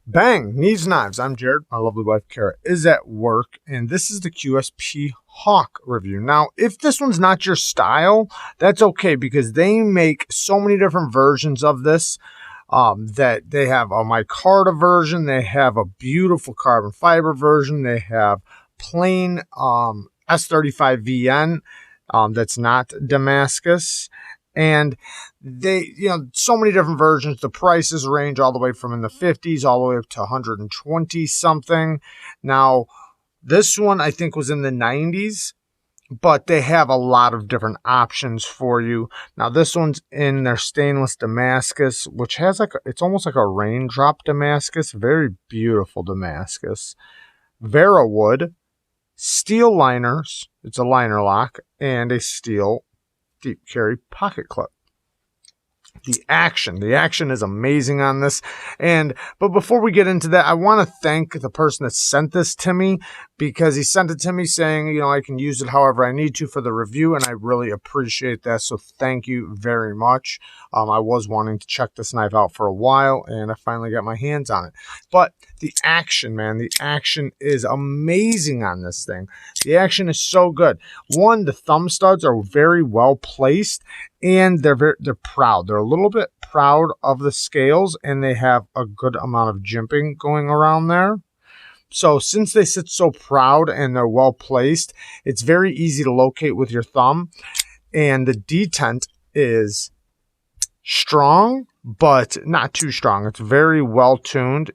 Bang! Knees Knives. I'm Jared. My lovely wife, Kara, is at work, and this is the QSP Hawk review. Now, if this one's not your style, that's okay, because they make so many different versions of this that they have a micarta version, they have a beautiful carbon fiber version, they have plain S35VN that's not Damascus. And they, so many different versions. The prices range all the way from in the 50s all the way up to 120 something. Now, this one I think was in the 90s, but they have a lot of different options for you. Now, this one's in their stainless Damascus, which has it's almost like a raindrop Damascus. Very beautiful Damascus. Vera wood, steel liners. It's a liner lock and a steel deep carry pocket clip. The action is amazing on this. But before we get into that, I want to thank the person that sent this to me, because he sent it to me saying, I can use it however I need to for the review, and I really appreciate that. So thank you very much. I was wanting to check this knife out for a while, and I finally got my hands on it. But the action, man, the action is amazing on this thing. The action is so good. One, the thumb studs are very well placed, and they're proud. They're a little bit proud of the scales, and they have a good amount of jimping going around there. So since they sit so proud and they're well placed, it's very easy to locate with your thumb. And the detent is strong, but not too strong. It's very well tuned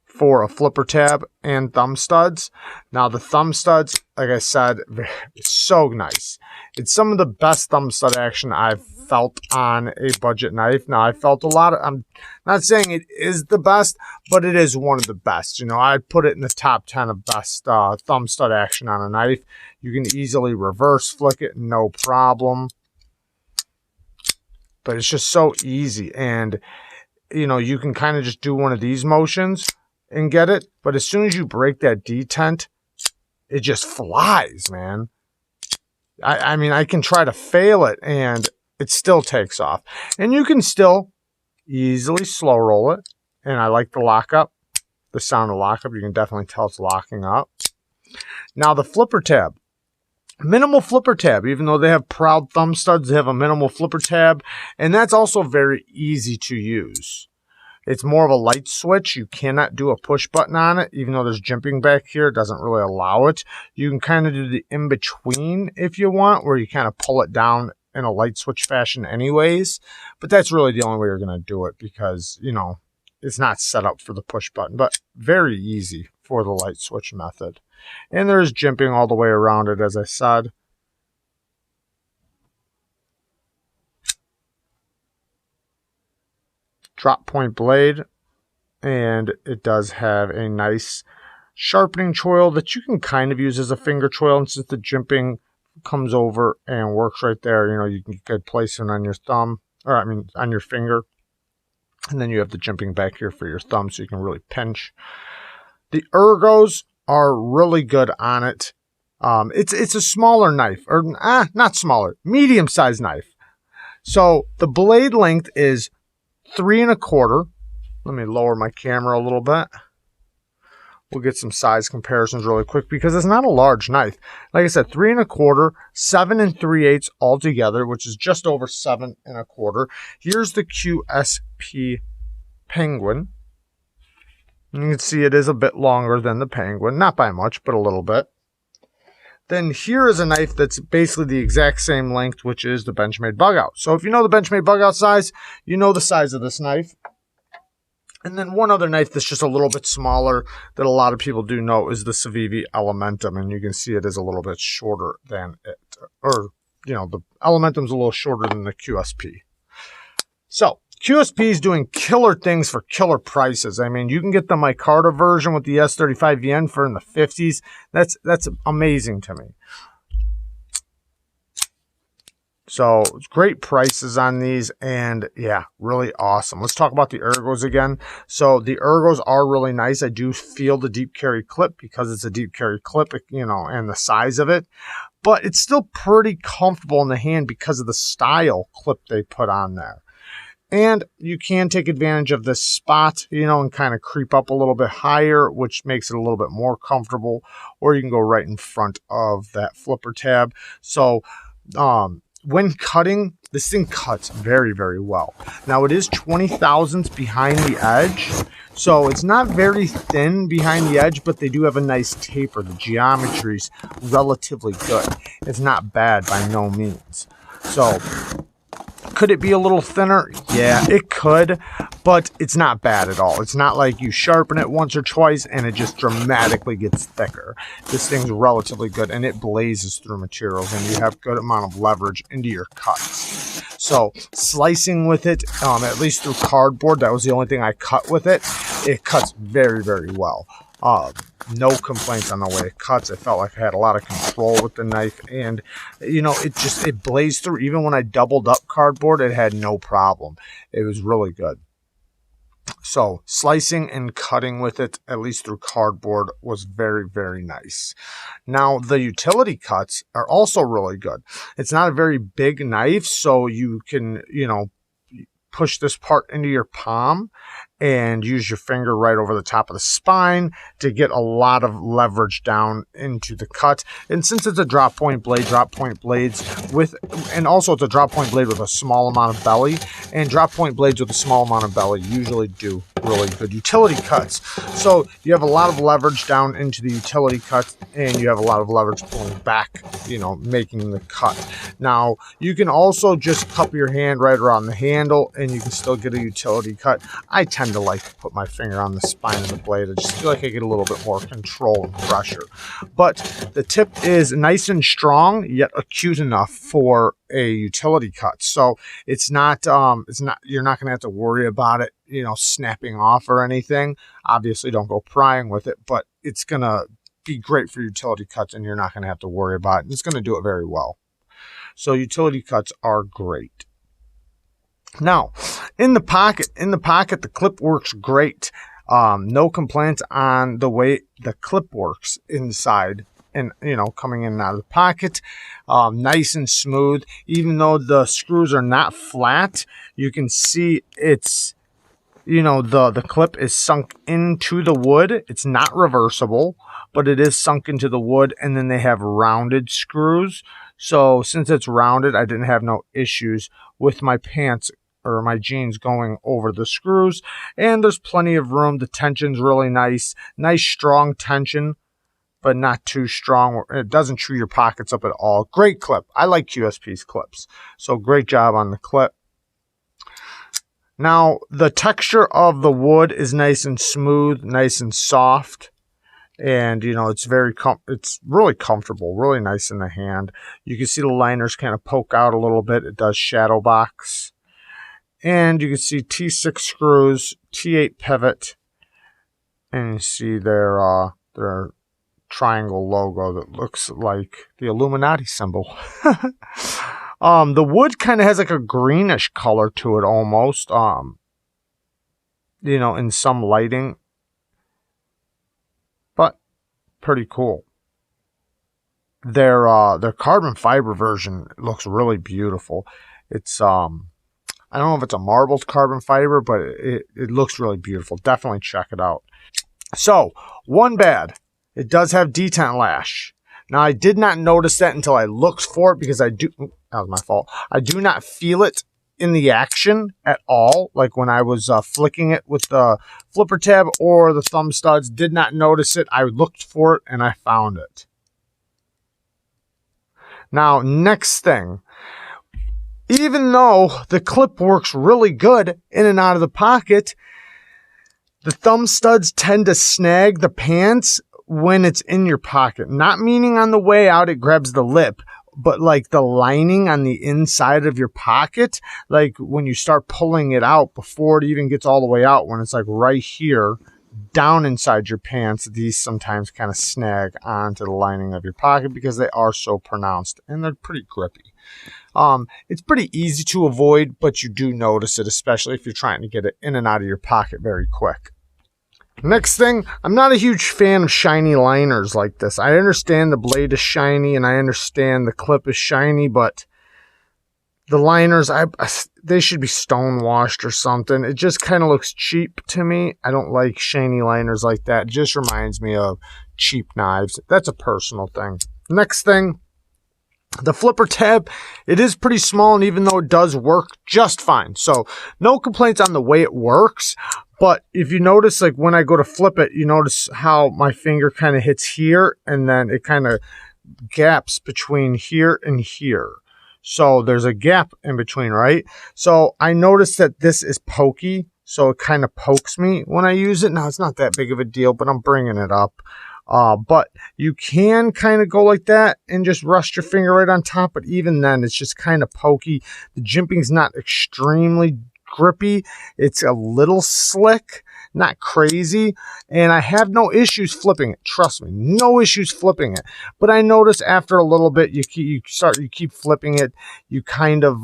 for a flipper tab and thumb studs. Now, the thumb studs, like I said, it's so nice. It's some of the best thumb stud action I've felt on a budget knife. Now, I felt a lot of, I'm not saying it is the best, but it is one of the best. I'd put it in the top 10 of best thumb stud action on a knife. You can easily reverse flick it, no problem. But it's just so easy. And, you can kind of just do one of these motions and get it. But as soon as you break that detent, it just flies, man. I mean, I can try to fail it and it still takes off. And you can still easily slow roll it. And I like the lockup. The sound of lockup, you can definitely tell it's locking up. Now, the flipper tab. Minimal flipper tab. Even though they have proud thumb studs, they have a minimal flipper tab. And that's also very easy to use. It's more of a light switch. You cannot do a push button on it, even though there's jimping back here. It doesn't really allow it. You can kind of do the in-between if you want, where you kind of pull it down in a light switch fashion anyways. But that's really the only way you're going to do it, because, it's not set up for the push button. But very easy for the light switch method. And there's jimping all the way around it, as I said. Drop point blade, and it does have a nice sharpening choil that you can kind of use as a finger choil, and since the jimping comes over and works right there, you can get placement on your thumb, or on your finger, and then you have the jimping back here for your thumb, so you can really pinch. The ergos are really good on it. It's a smaller knife, or not smaller, medium-sized knife. So the blade length is 3 1/4. Let me lower my camera a little bit. We'll get some size comparisons really quick, because it's not a large knife. Like I said, 3 1/4, 7 3/8 altogether, which is just over 7 1/4. Here's the QSP Penguin. You can see it is a bit longer than the Penguin, not by much, but a little bit. Then here is a knife that's basically the exact same length, which is the Benchmade Bugout. So if you know the Benchmade Bugout size, you know the size of this knife. And then one other knife that's just a little bit smaller that a lot of people do know is the Civivi Elemenum. And you can see it is a little bit shorter than it. Or, the Elementum's a little shorter than the QSP. So QSP is doing killer things for killer prices. I mean, you can get the micarta version with the S35VN for in the 50s. That's amazing to me. So great prices on these, and yeah, really awesome. Let's talk about the ergos again. So the ergos are really nice. I do feel the deep carry clip because it's a deep carry clip, and the size of it. But it's still pretty comfortable in the hand because of the style clip they put on there. And you can take advantage of this spot, you know, and kind of creep up a little bit higher, which makes it a little bit more comfortable. Or you can go right in front of that flipper tab. So when cutting, this thing cuts very, very well. Now, it is 20 thousandths behind the edge. So it's not very thin behind the edge, but they do have a nice taper. The geometry's relatively good. It's not bad by no means. So could it be a little thinner? Yeah, it could, but it's not bad at all. It's not like you sharpen it once or twice and it just dramatically gets thicker. This thing's relatively good, and it blazes through materials, and you have good amount of leverage into your cuts. So slicing with it, at least through cardboard, that was the only thing I cut with it. It cuts very, very well. No complaints on the way it cuts. I felt like I had a lot of control with the knife, and you know, it blazed through. Even when I doubled up cardboard, it had no problem. It was really good. So slicing and cutting with it, at least through cardboard, was very, very nice. Now, the utility cuts are also really good. It's not a very big knife, so you can, you know, push this part into your palm and use your finger right over the top of the spine to get a lot of leverage down into the cut. And since it's a drop point blades with, and also it's a drop point blade with a small amount of belly, and drop point blades with a small amount of belly usually do really good utility cuts. So you have a lot of leverage down into the utility cut, and you have a lot of leverage pulling back, you know, making the cut. Now, you can also just cup your hand right around the handle, and you can still get a utility cut. I tend to like to put my finger on the spine of the blade. I just feel like I get a little bit more control and pressure. But the tip is nice and strong, yet acute enough for a utility cut. So it's not you're not going to have to worry about it, you know, snapping off or anything. Obviously, don't go prying with it, but it's going to be great for utility cuts, and you're not going to have to worry about it. It's going to do it very well. So utility cuts are great. Now, in the pocket, the clip works great. No complaints on the way the clip works inside, and you know, coming in and out of the pocket, nice and smooth. Even though the screws are not flat, you can see it's, you know, the clip is sunk into the wood. It's not reversible, but it is sunk into the wood, and then they have rounded screws. So since it's rounded, I didn't have no issues with my pants or my jeans going over the screws, and there's plenty of room. The tension's really nice strong tension, but not too strong. It doesn't chew your pockets up at all. Great clip. I like QSP's clips, so great job on the clip. Now, the texture of the wood is nice and smooth, nice and soft, and you know, it's really comfortable, really nice in the hand. You can see the liners kind of poke out a little bit. It does shadow box. And you can see T6 screws, T8 pivot, and you see their triangle logo that looks like the Illuminati symbol. The wood kind of has like a greenish color to it almost, you know, in some lighting, but pretty cool. Their carbon fiber version looks really beautiful. It's I don't know if it's a marbled carbon fiber, but it looks really beautiful. Definitely check it out. So, one bad. It does have detent lash. Now, I did not notice that until I looked for it, because that was my fault. I do not feel it in the action at all. Like when I was flicking it with the flipper tab or the thumb studs, did not notice it. I looked for it and I found it. Now, next thing. Even though the clip works really good in and out of the pocket, the thumb studs tend to snag the pants when it's in your pocket. Not meaning on the way out it grabs the lip, but like the lining on the inside of your pocket, like when you start pulling it out before it even gets all the way out, when it's like right here, down inside your pants, these sometimes kind of snag onto the lining of your pocket because they are so pronounced and they're pretty grippy. It's pretty easy to avoid, but you do notice it, especially if you're trying to get it in and out of your pocket very quick. Next thing, I'm not a huge fan of shiny liners like this. I understand the blade is shiny and I understand the clip is shiny, but The liners, they should be stone washed or something. It just kind of looks cheap to me. I don't like shiny liners like that. It just reminds me of cheap knives. That's a personal thing. Next thing, the flipper tab, it is pretty small, and even though it does work just fine. So no complaints on the way it works. But if you notice, like when I go to flip it, you notice how my finger kind of hits here, and then it kind of gaps between here and here. So there's a gap in between, right? So I noticed that this is pokey, so it kind of pokes me when I use it. Now, it's not that big of a deal, but I'm bringing it up. But you can kind of go like that and just rest your finger right on top, but even then, it's just kind of pokey. The jimping's not extremely grippy. It's a little slick, not crazy, and I have no issues flipping it. Trust me, no issues flipping it. But I notice after a little bit, you keep flipping it, you kind of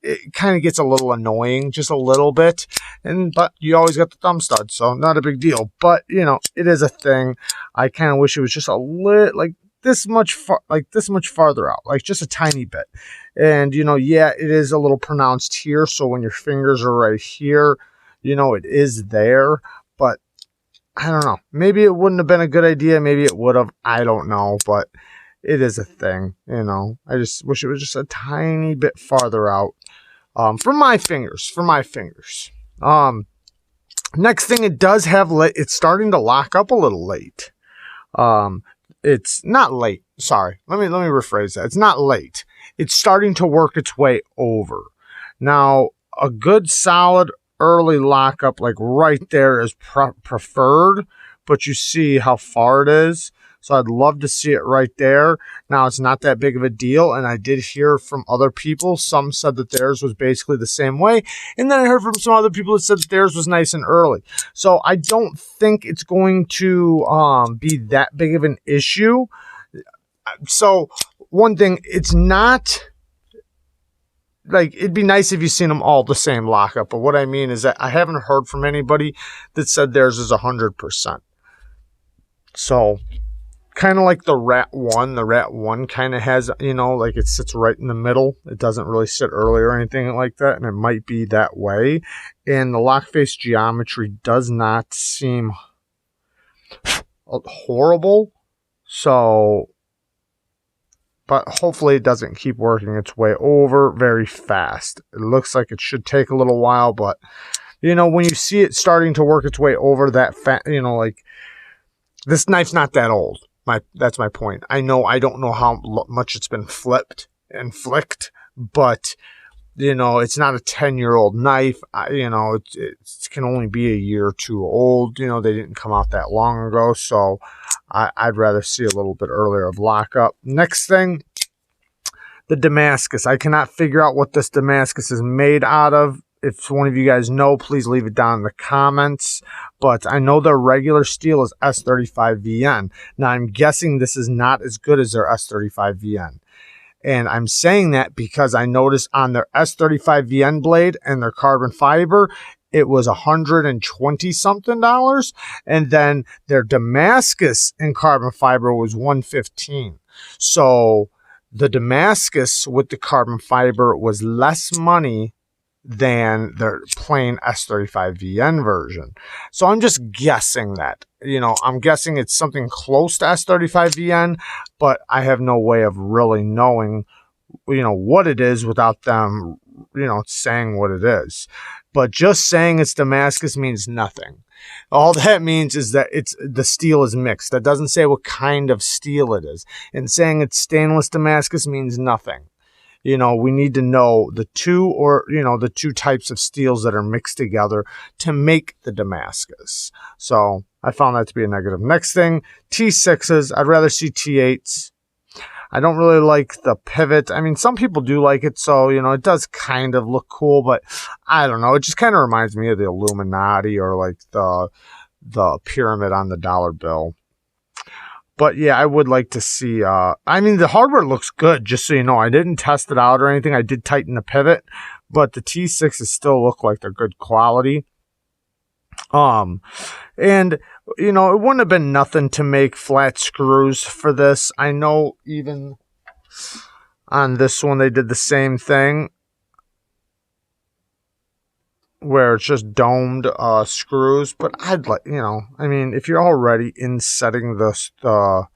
it kind of gets a little annoying, just a little bit. But you always got the thumb stud, so not a big deal. But you know, it is a thing. I kind of wish it was just a little like this much farther out, like just a tiny bit. And you know, yeah, it is a little pronounced here, so when your fingers are right here, you know, it is there. But I don't know, maybe it wouldn't have been a good idea, maybe it would have, I don't know. But it is a thing, you know. I just wish it was just a tiny bit farther out from my fingers. Next thing, it does have it's starting to lock up a little late. It's not late. Sorry. Let me rephrase that. It's not late. It's starting to work its way over. Now, a good solid early lockup, like right there, is preferred, but you see how far it is. So I'd love to see it right there. Now, it's not that big of a deal, and I did hear from other people. Some said that theirs was basically the same way, and then I heard from some other people that said that theirs was nice and early. So I don't think it's going to be that big of an issue. So one thing, it's not like, it'd be nice if you seen them all the same lockup, but what I mean is that I haven't heard from anybody that said theirs is 100%. So kind of like the Rat 1. The Rat 1 kind of has, you know, like it sits right in the middle. It doesn't really sit early or anything like that, and it might be that way. And the lock face geometry does not seem horrible. So, but hopefully it doesn't keep working its way over very fast. It looks like it should take a little while, but, you know, when you see it starting to work its way over that fast, you know, like, this knife's not that old. That's my point. I don't know how much it's been flipped and flicked, but, you know, it's not a 10-year-old knife. You know, it can only be a year or two old. You know, they didn't come out that long ago, so I'd rather see a little bit earlier of lockup. Next thing, the Damascus. I cannot figure out what this Damascus is made out of. If one of you guys know, please leave it down in the comments. But I know their regular steel is S35VN. Now, I'm guessing this is not as good as their S35VN. And I'm saying that because I noticed on their S35VN blade and their carbon fiber, it was $120-something. And then their Damascus in carbon fiber was $115. So the Damascus with the carbon fiber was less money than their plain S35VN version. So I'm just guessing that. You know, I'm guessing it's something close to S35VN, but I have no way of really knowing, you know, what it is without them, you know, saying what it is. But just saying it's Damascus means nothing. All that means is that the steel is mixed. That doesn't say what kind of steel it is. And saying it's stainless Damascus means nothing. You know, we need to know the two types of steels that are mixed together to make the Damascus. So I found that to be a negative. Next thing, T6s. I'd rather see T8s. I don't really like the pivot. I mean, some people do like it, so, you know, it does kind of look cool, but I don't know. It just kind of reminds me of the Illuminati or like the pyramid on the dollar bill. But yeah, I would like to see, I mean, the hardware looks good, just so you know. I didn't test it out or anything. I did tighten the pivot, but the T6s still look like they're good quality. And, you know, it wouldn't have been nothing to make flat screws for this. I know even, On this one, they did the same thing, where it's just domed screws. But I'd like, I mean, if you're already insetting the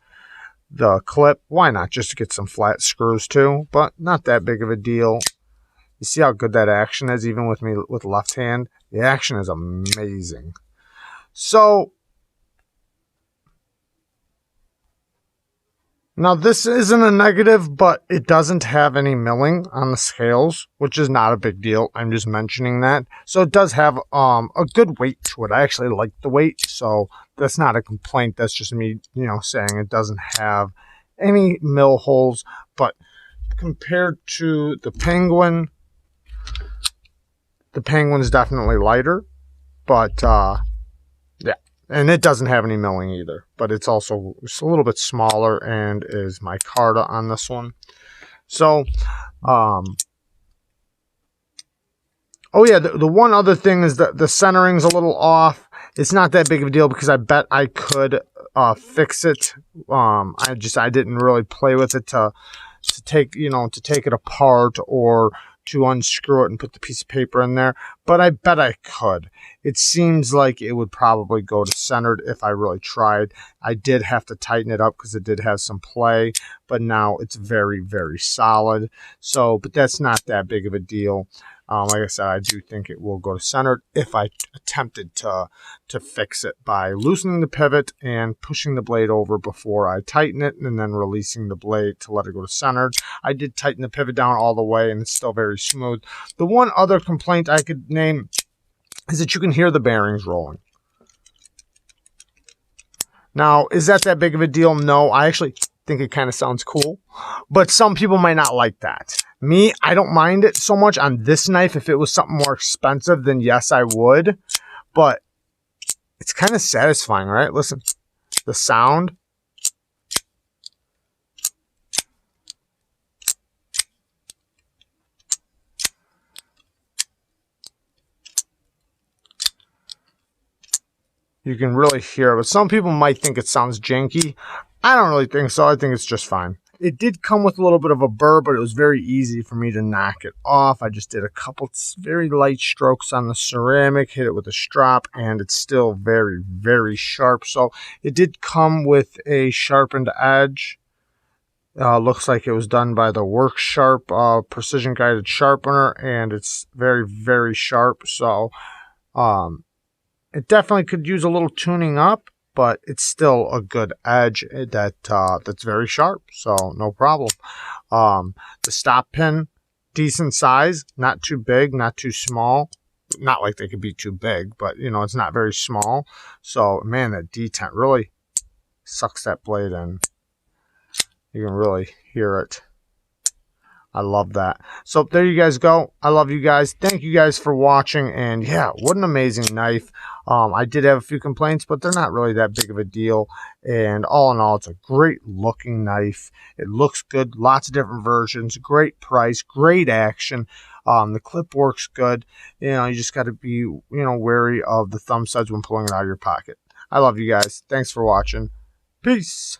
clip, why not just get some flat screws too? But not that big of a deal. You see how good that action is, even with me with left hand? The action is amazing. So, now this isn't a negative, but it doesn't have any milling on the scales, which is not a big deal. I'm just mentioning that. So it does have a good weight to it. I actually like the weight, so that's not a complaint. That's just me, saying it doesn't have any mill holes. But compared to the Penguin is definitely lighter, but yeah, and it doesn't have any milling either, but it's also a little bit smaller and is micarta on this one. So oh yeah, the one other thing is that the centering's a little off. It's not that big of a deal because I bet I could fix it. I didn't really play with it to take it apart or to unscrew it and put the piece of paper in there, but I bet I could. It seems like it would probably go to centered if I really tried. I did have to tighten it up because it did have some play, but now it's very, very solid. So, but that's not that big of a deal. Like I said, I do think it will go to centered if I attempted to fix it by loosening the pivot and pushing the blade over before I tighten it and then releasing the blade to let it go to centered. I did tighten the pivot down all the way and it's still very smooth. The one other complaint I could name is that you can hear the bearings rolling. Now, is that big of a deal? No, I actually think it kind of sounds cool, but some people might not like that. Me, I don't mind it so much on this knife. If it was something more expensive, then yes, I would, but it's kind of satisfying, right? Listen, the sound. You can really hear it, but some people might think it sounds janky. I don't really think so. I think it's just fine. It did come with a little bit of a burr, but it was very easy for me to knock it off. I just did a couple very light strokes on the ceramic, hit it with a strop, and it's still very, very sharp. So it did come with a sharpened edge. Looks like it was done by the Work Sharp precision guided sharpener, and it's very, very sharp. So it definitely could use a little tuning up, but it's still a good edge that's very sharp, so no problem. The stop pin, decent size, not too big, not too small. Not like they could be too big, but it's not very small. So man, that detent really sucks that blade in. You can really hear it. I love that. So there you guys go. I love you guys. Thank you guys for watching. And yeah, what an amazing knife. I did have a few complaints, but they're not really that big of a deal. And all in all, it's a great looking knife. It looks good. Lots of different versions. Great price. Great action. The clip works good. You just got to be, wary of the thumb studs when pulling it out of your pocket. I love you guys. Thanks for watching. Peace.